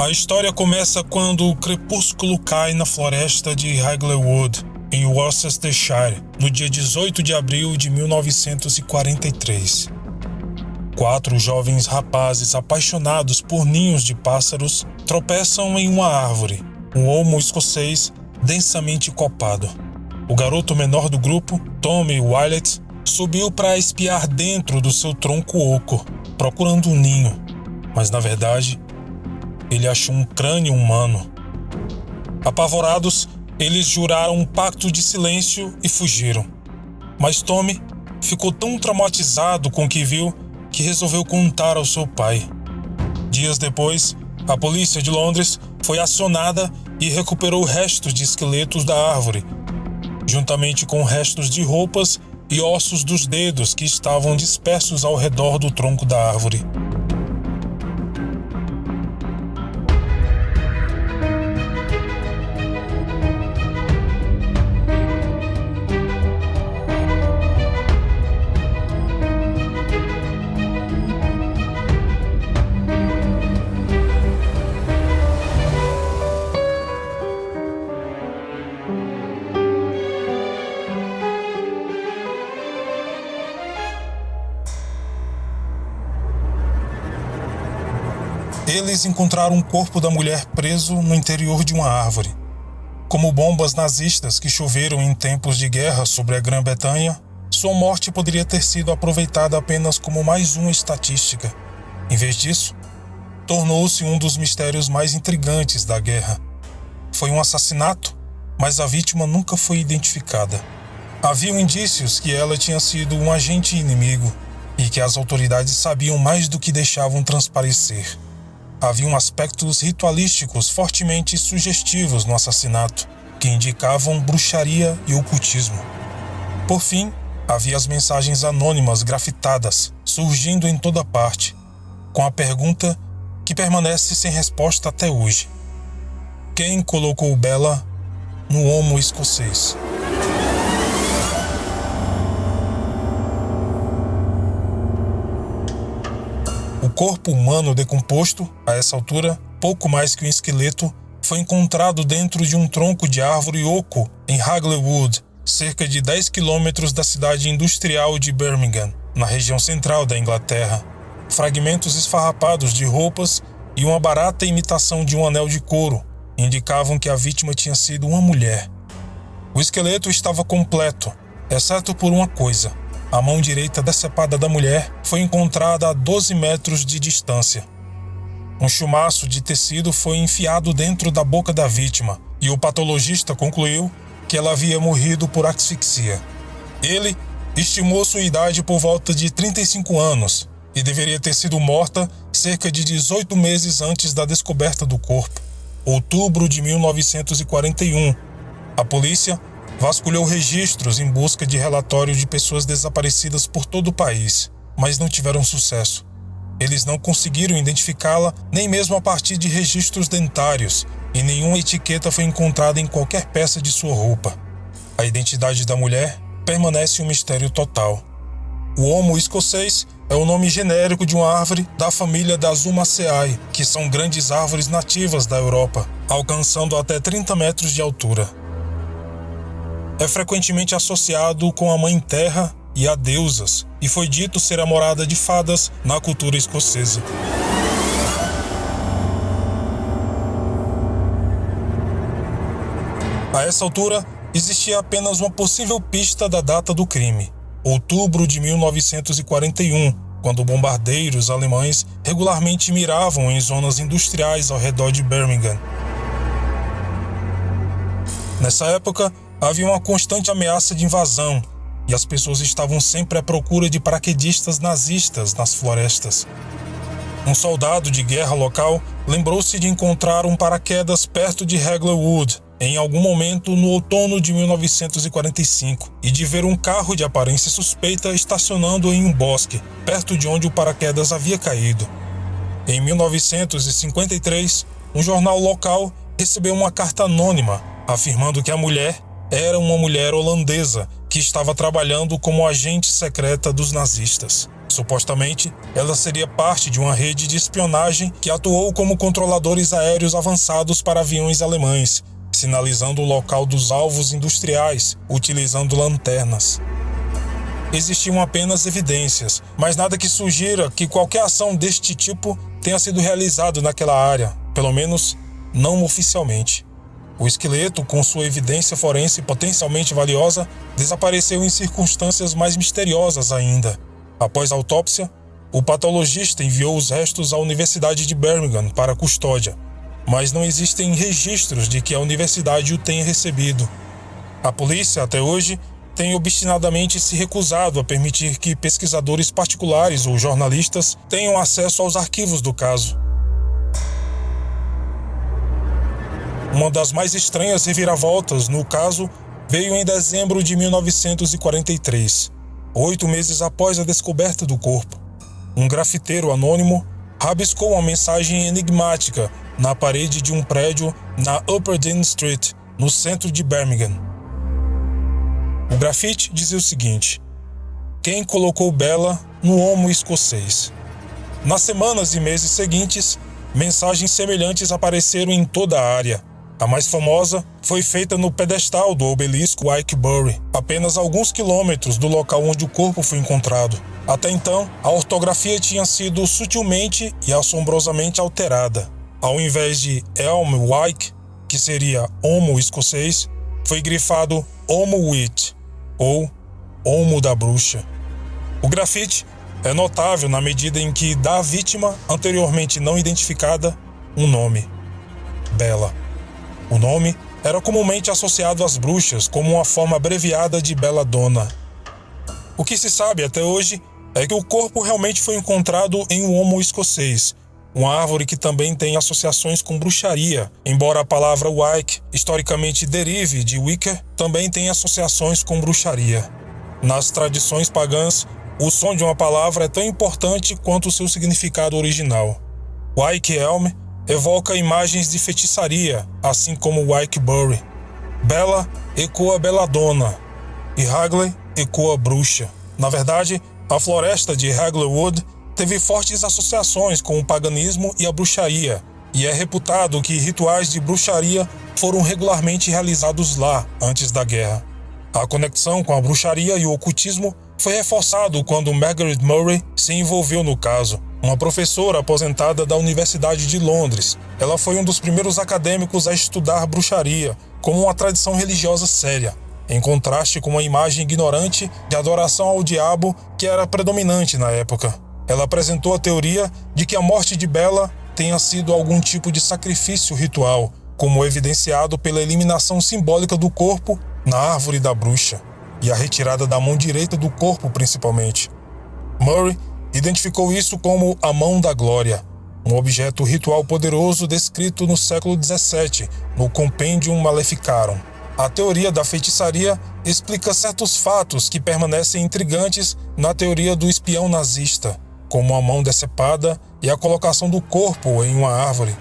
A história começa quando o crepúsculo cai na floresta de Hagleywood, em Worcestershire, no dia 18 de abril de 1943. 4 jovens rapazes apaixonados por ninhos de pássaros tropeçam em uma árvore, um olmo escocês densamente copado. O garoto menor do grupo, Tommy Willett, subiu para espiar dentro do seu tronco oco, procurando um ninho, mas na verdade, ele achou um crânio humano. Apavorados, eles juraram um pacto de silêncio e fugiram. Mas Tommy ficou tão traumatizado com o que viu que resolveu contar ao seu pai. Dias depois, a polícia de Londres foi acionada e recuperou restos de esqueletos da árvore, juntamente com restos de roupas e ossos dos dedos que estavam dispersos ao redor do tronco da árvore. Eles encontraram o corpo da mulher preso no interior de uma árvore. Como bombas nazistas que choveram em tempos de guerra sobre a Grã-Bretanha, sua morte poderia ter sido aproveitada apenas como mais uma estatística. Em vez disso, tornou-se um dos mistérios mais intrigantes da guerra. Foi um assassinato, mas a vítima nunca foi identificada. Haviam indícios que ela tinha sido um agente inimigo e que as autoridades sabiam mais do que deixavam transparecer. Haviam aspectos ritualísticos fortemente sugestivos no assassinato, que indicavam bruxaria e ocultismo. Por fim, havia as mensagens anônimas grafitadas, surgindo em toda parte, com a pergunta que permanece sem resposta até hoje: quem colocou Bella no olmo escocês? O corpo humano decomposto, a essa altura, pouco mais que um esqueleto, foi encontrado dentro de um tronco de árvore oco em Hagleywood, cerca de 10 quilômetros da cidade industrial de Birmingham, na região central da Inglaterra. Fragmentos esfarrapados de roupas e uma barata imitação de um anel de couro indicavam que a vítima tinha sido uma mulher. O esqueleto estava completo, exceto por uma coisa: a mão direita decepada da mulher foi encontrada a 12 metros de distância. Um chumaço de tecido foi enfiado dentro da boca da vítima e o patologista concluiu que ela havia morrido por asfixia. Ele estimou sua idade por volta de 35 anos e deveria ter sido morta cerca de 18 meses antes da descoberta do corpo, outubro de 1941. A polícia vasculhou registros em busca de relatórios de pessoas desaparecidas por todo o país, mas não tiveram sucesso. Eles não conseguiram identificá-la nem mesmo a partir de registros dentários, e nenhuma etiqueta foi encontrada em qualquer peça de sua roupa. A identidade da mulher permanece um mistério total. O olmo escocês é o nome genérico de uma árvore da família das Ulmaceae, que são grandes árvores nativas da Europa, alcançando até 30 metros de altura. É frequentemente associado com a Mãe Terra e a deusas, e foi dito ser a morada de fadas na cultura escocesa. A essa altura, existia apenas uma possível pista da data do crime: outubro de 1941, quando bombardeiros alemães regularmente miravam em zonas industriais ao redor de Birmingham. Nessa época, havia uma constante ameaça de invasão, e as pessoas estavam sempre à procura de paraquedistas nazistas nas florestas. Um soldado de guerra local lembrou-se de encontrar um paraquedas perto de Hagleywood, em algum momento no outono de 1945, e de ver um carro de aparência suspeita estacionando em um bosque, perto de onde o paraquedas havia caído. Em 1953, um jornal local recebeu uma carta anônima afirmando que a mulher era uma mulher holandesa que estava trabalhando como agente secreta dos nazistas. Supostamente, ela seria parte de uma rede de espionagem que atuou como controladores aéreos avançados para aviões alemães, sinalizando o local dos alvos industriais, utilizando lanternas. Existiam apenas evidências, mas nada que sugira que qualquer ação deste tipo tenha sido realizada naquela área, pelo menos não oficialmente. O esqueleto, com sua evidência forense potencialmente valiosa, desapareceu em circunstâncias mais misteriosas ainda. Após a autópsia, o patologista enviou os restos à Universidade de Birmingham para custódia, mas não existem registros de que a universidade o tenha recebido. A polícia, até hoje, tem obstinadamente se recusado a permitir que pesquisadores particulares ou jornalistas tenham acesso aos arquivos do caso. Uma das mais estranhas reviravoltas no caso veio em dezembro de 1943, 8 meses após a descoberta do corpo. Um grafiteiro anônimo rabiscou uma mensagem enigmática na parede de um prédio na Upper Dean Street, no centro de Birmingham. O grafite dizia o seguinte: quem colocou Bella no homo escocês? Nas semanas e meses seguintes, mensagens semelhantes apareceram em toda a área. A mais famosa foi feita no pedestal do obelisco Wykebury, apenas alguns quilômetros do local onde o corpo foi encontrado. Até então, a ortografia tinha sido sutilmente e assombrosamente alterada. Ao invés de Elm Wyke, que seria homo escocês, foi grifado Homo Witch, ou Homo da Bruxa. O grafite é notável na medida em que dá à vítima, anteriormente não identificada, um nome: Bella. O nome era comumente associado às bruxas como uma forma abreviada de Belladonna. O que se sabe até hoje é que o corpo realmente foi encontrado em um homo escocês, uma árvore que também tem associações com bruxaria, embora a palavra Wyke historicamente derive de Wicker, também tem associações com bruxaria. Nas tradições pagãs, o som de uma palavra é tão importante quanto o seu significado original. Wyke Elm evoca imagens de feitiçaria, assim como Wykebury. Bella ecoa Belladonna e Hagley ecoa bruxa. Na verdade, a floresta de Hagleywood teve fortes associações com o paganismo e a bruxaria, e é reputado que rituais de bruxaria foram regularmente realizados lá antes da guerra. A conexão com a bruxaria e o ocultismo foi reforçado quando Margaret Murray se envolveu no caso, uma professora aposentada da Universidade de Londres. Ela foi um dos primeiros acadêmicos a estudar bruxaria como uma tradição religiosa séria, em contraste com uma imagem ignorante de adoração ao diabo que era predominante na época. Ela apresentou a teoria de que a morte de Bella tenha sido algum tipo de sacrifício ritual, como evidenciado pela eliminação simbólica do corpo na árvore da bruxa, e a retirada da mão direita do corpo principalmente. Murray identificou isso como a Mão da Glória, um objeto ritual poderoso descrito no século XVII, no Compendium Maleficarum. A teoria da feitiçaria explica certos fatos que permanecem intrigantes na teoria do espião nazista, como a mão decepada e a colocação do corpo em uma árvore.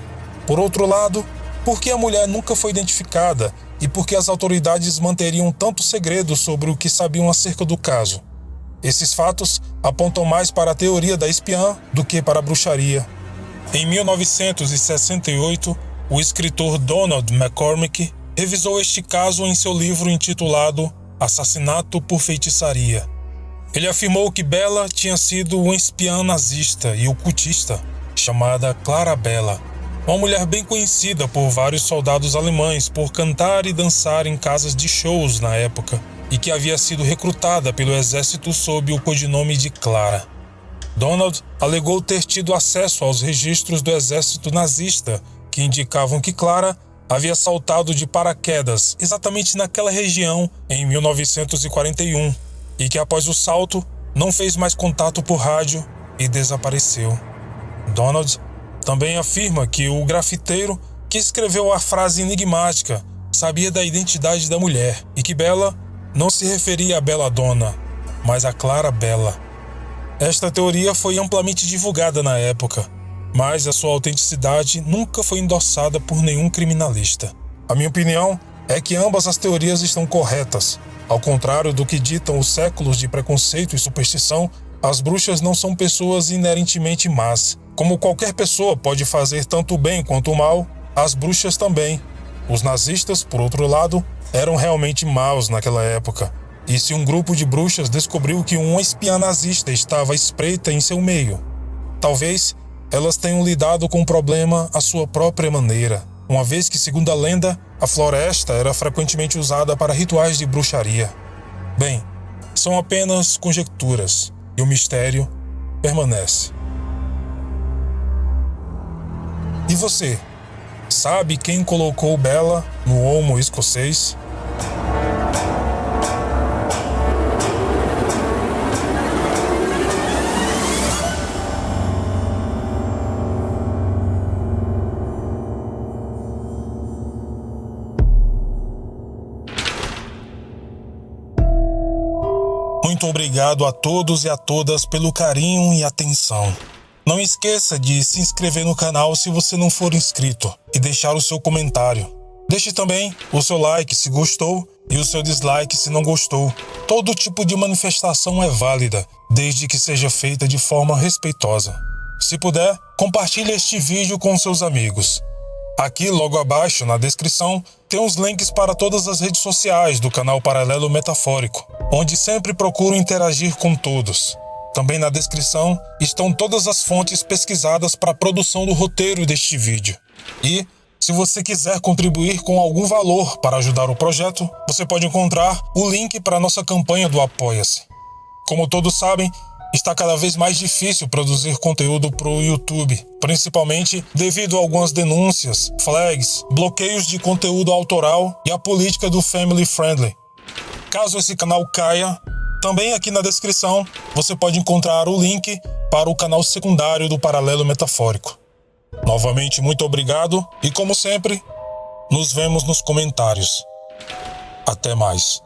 Por outro lado, por que a mulher nunca foi identificada e por que as autoridades manteriam tanto segredo sobre o que sabiam acerca do caso? Esses fatos apontam mais para a teoria da espiã do que para a bruxaria. Em 1968, o escritor Donald McCormick revisou este caso em seu livro intitulado Assassinato por Feitiçaria. Ele afirmou que Bella tinha sido uma espiã nazista e ocultista, chamada Clara Bella, uma mulher bem conhecida por vários soldados alemães por cantar e dançar em casas de shows na época, e que havia sido recrutada pelo exército sob o codinome de Clara. Donald alegou ter tido acesso aos registros do exército nazista, que indicavam que Clara havia saltado de paraquedas exatamente naquela região em 1941 e que após o salto não fez mais contato por rádio e desapareceu. Donald também afirma que o grafiteiro que escreveu a frase enigmática sabia da identidade da mulher e que Bella não se referia a Belladonna, mas a Clara Bella. Esta teoria foi amplamente divulgada na época, mas a sua autenticidade nunca foi endossada por nenhum criminalista. A minha opinião é que ambas as teorias estão corretas. Ao contrário do que ditam os séculos de preconceito e superstição, As bruxas não são pessoas inerentemente más. Como qualquer pessoa pode fazer tanto o bem quanto o mal, as bruxas também. Os nazistas, por outro lado, eram realmente maus naquela época. E se um grupo de bruxas descobriu que uma espiã nazista estava à espreita em seu meio, talvez elas tenham lidado com o problema à sua própria maneira, uma vez que, segundo a lenda, a floresta era frequentemente usada para rituais de bruxaria. Bem, são apenas conjecturas, e o mistério permanece. E você, sabe quem colocou Bella no olmo escocês? Muito obrigado a todos e a todas pelo carinho e atenção. Não esqueça de se inscrever no canal se você não for inscrito e deixar o seu comentário. Deixe também o seu like se gostou e o seu dislike se não gostou. Todo tipo de manifestação é válida, desde que seja feita de forma respeitosa. Se puder, compartilhe este vídeo com seus amigos. Aqui, logo abaixo, na descrição, tem os links para todas as redes sociais do canal Paralelo Metafórico, onde sempre procuro interagir com todos. Também na descrição estão todas as fontes pesquisadas para a produção do roteiro deste vídeo. E, se você quiser contribuir com algum valor para ajudar o projeto, você pode encontrar o link para a nossa campanha do Apoia-se. Como todos sabem, está cada vez mais difícil produzir conteúdo para o YouTube, principalmente devido a algumas denúncias, flags, bloqueios de conteúdo autoral e a política do Family Friendly. Caso esse canal caia, também aqui na descrição você pode encontrar o link para o canal secundário do Paralelo Metafórico. Novamente, muito obrigado e, como sempre, nos vemos nos comentários. Até mais.